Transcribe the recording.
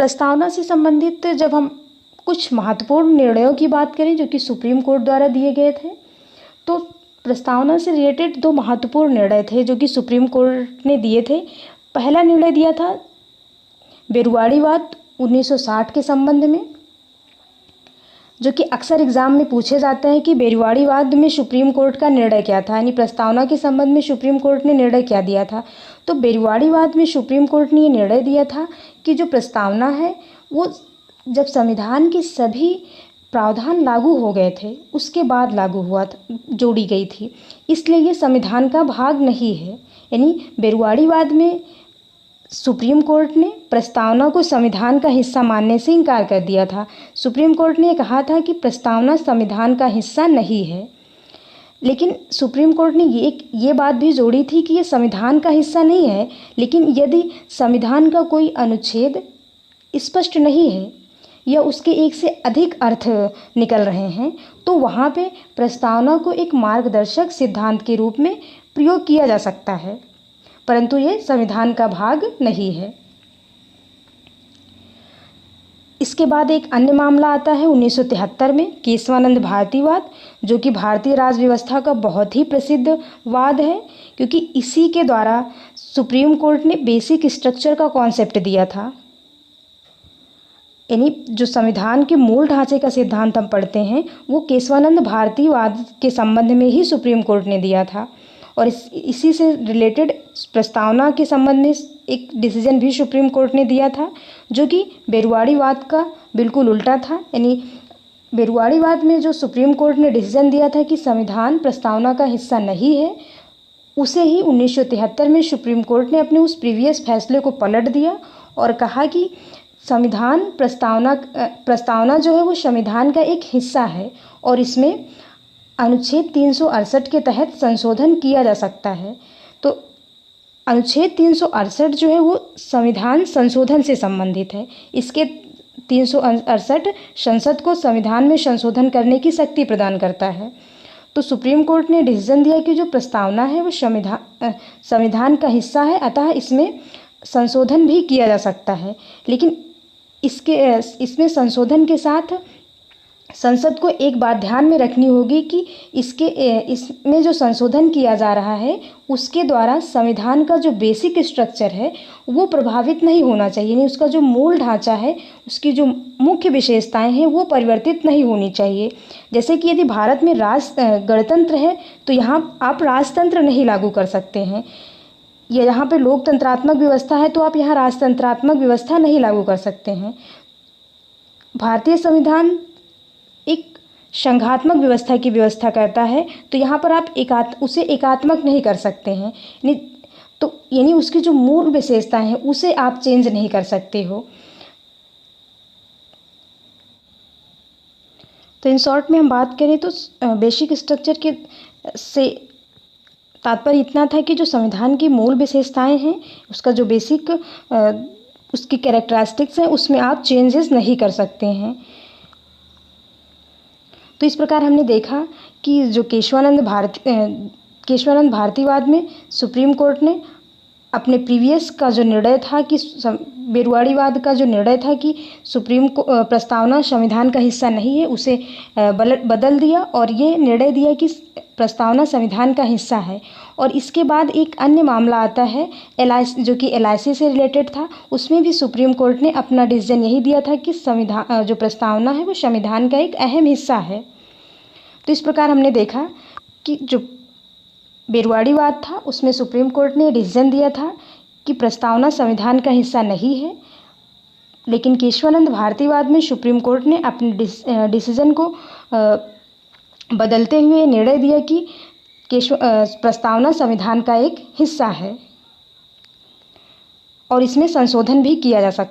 प्रस्तावना से संबंधित जब हम कुछ महत्वपूर्ण निर्णयों की बात करें जो कि सुप्रीम कोर्ट द्वारा दिए गए थे, तो प्रस्तावना से रिलेटेड दो महत्वपूर्ण निर्णय थे जो कि सुप्रीम कोर्ट ने दिए थे। पहला निर्णय दिया था बेरुआड़ीवाद 1960 के संबंध में, जो कि अक्सर एग्जाम में पूछे जाते हैं कि बेरुआड़ीवाद में सुप्रीम कोर्ट का निर्णय क्या था, यानी प्रस्तावना के संबंध में सुप्रीम कोर्ट ने निर्णय क्या दिया था। तो बेरुआड़ीवाद में सुप्रीम कोर्ट ने ये निर्णय दिया था कि जो प्रस्तावना है वो जब संविधान के सभी प्रावधान लागू हो गए थे उसके बाद लागू हुआ था, जोड़ी गई थी, इसलिए ये संविधान का भाग नहीं है। यानी बेरुआड़ीवाद में सुप्रीम कोर्ट ने प्रस्तावना को संविधान का हिस्सा मानने से इनकार कर दिया था। सुप्रीम कोर्ट ने कहा था कि प्रस्तावना संविधान का हिस्सा नहीं है, लेकिन सुप्रीम कोर्ट ने ये बात भी जोड़ी थी कि ये संविधान का हिस्सा नहीं है, लेकिन यदि संविधान का कोई अनुच्छेद स्पष्ट नहीं है या उसके एक से अधिक अर्थ निकल रहे हैं तो वहाँ पे प्रस्तावना को एक मार्गदर्शक सिद्धांत के रूप में प्रयोग किया जा सकता है, परंतु ये संविधान का भाग नहीं है। इसके बाद एक अन्य मामला आता है 1973 में केशवानंद भारतीवाद, जो कि भारतीय राज व्यवस्था का बहुत ही प्रसिद्ध वाद है, क्योंकि इसी के द्वारा सुप्रीम कोर्ट ने बेसिक स्ट्रक्चर का कॉन्सेप्ट दिया था। यानी जो संविधान के मूल ढांचे का सिद्धांत हम पढ़ते हैं वो केशवानंद भारतीवाद के संबंध में ही सुप्रीम कोर्ट ने दिया था, और इसी से रिलेटेड प्रस्तावना के संबंध में एक डिसीजन भी सुप्रीम कोर्ट ने दिया था जो कि बेरुआड़ीवाद का बिल्कुल उल्टा था। यानी बेरुआड़ीवाद में जो सुप्रीम कोर्ट ने डिसीजन दिया था कि संविधान प्रस्तावना का हिस्सा नहीं है, उसे ही 1973 में सुप्रीम कोर्ट ने अपने उस प्रीवियस फैसले को पलट दिया और कहा कि संविधान प्रस्तावना जो है वो संविधान का एक हिस्सा है और इसमें अनुच्छेद 368 के तहत संशोधन किया जा सकता है। तो अनुच्छेद 368 जो है वो संविधान संशोधन से संबंधित है। इसके 368 संसद को संविधान में संशोधन करने की शक्ति प्रदान करता है। तो सुप्रीम कोर्ट ने डिसीजन दिया कि जो प्रस्तावना है वो संविधान का हिस्सा है, अतः इसमें संशोधन भी किया जा सकता है, लेकिन इसमें संशोधन के साथ संसद को एक बात ध्यान में रखनी होगी कि इसमें जो संशोधन किया जा रहा है उसके द्वारा संविधान का जो बेसिक स्ट्रक्चर है वो प्रभावित नहीं होना चाहिए, यानी उसका जो मूल ढांचा है, उसकी जो मुख्य विशेषताएं हैं वो परिवर्तित नहीं होनी चाहिए। जैसे कि यदि भारत में गणतंत्र है तो यहाँ आप राजतंत्र नहीं लागू कर सकते हैं, या यहाँ पे लोकतंत्रात्मक व्यवस्था है तो आप यहाँ राजतंत्रात्मक व्यवस्था नहीं लागू कर सकते हैं। भारतीय संविधान एक संघात्मक व्यवस्था की व्यवस्था करता है, तो यहाँ पर आप उसे एकात्मक नहीं कर सकते हैं, यानी उसकी जो मूल विशेषताएं हैं उसे आप चेंज नहीं कर सकते हो। तो इन शॉर्ट में हम बात करें तो बेसिक स्ट्रक्चर के से तात्पर्य इतना था कि जो संविधान की मूल विशेषताएं हैं, उसका जो बेसिक उसकी कैरेक्टरिस्टिक्स हैं, उसमें आप चेंजेस नहीं कर सकते हैं। तो इस प्रकार हमने देखा कि जो केशवानंद भारतीवाद में सुप्रीम कोर्ट ने अपने प्रीवियस का जो निर्णय था कि बेरुआड़ीवाद का जो निर्णय था कि प्रस्तावना संविधान का हिस्सा नहीं है, उसे बदल दिया और ये निर्णय दिया कि प्रस्तावना संविधान का हिस्सा है। और इसके बाद एक अन्य मामला आता है जो कि LIC से रिलेटेड था, उसमें भी सुप्रीम कोर्ट ने अपना डिसीजन यही दिया था कि संविधान जो प्रस्तावना है वो संविधान का एक अहम हिस्सा है। तो इस प्रकार हमने देखा कि जो बेरुआड़ीवाद था उसमें सुप्रीम कोर्ट ने डिसीजन दिया था कि प्रस्तावना संविधान का हिस्सा नहीं है, लेकिन केशवानंद भारतीवाद में सुप्रीम कोर्ट ने अपने डिसीजन को बदलते हुए निर्णय दिया कि प्रस्तावना संविधान का एक हिस्सा है और इसमें संशोधन भी किया जा सकता है।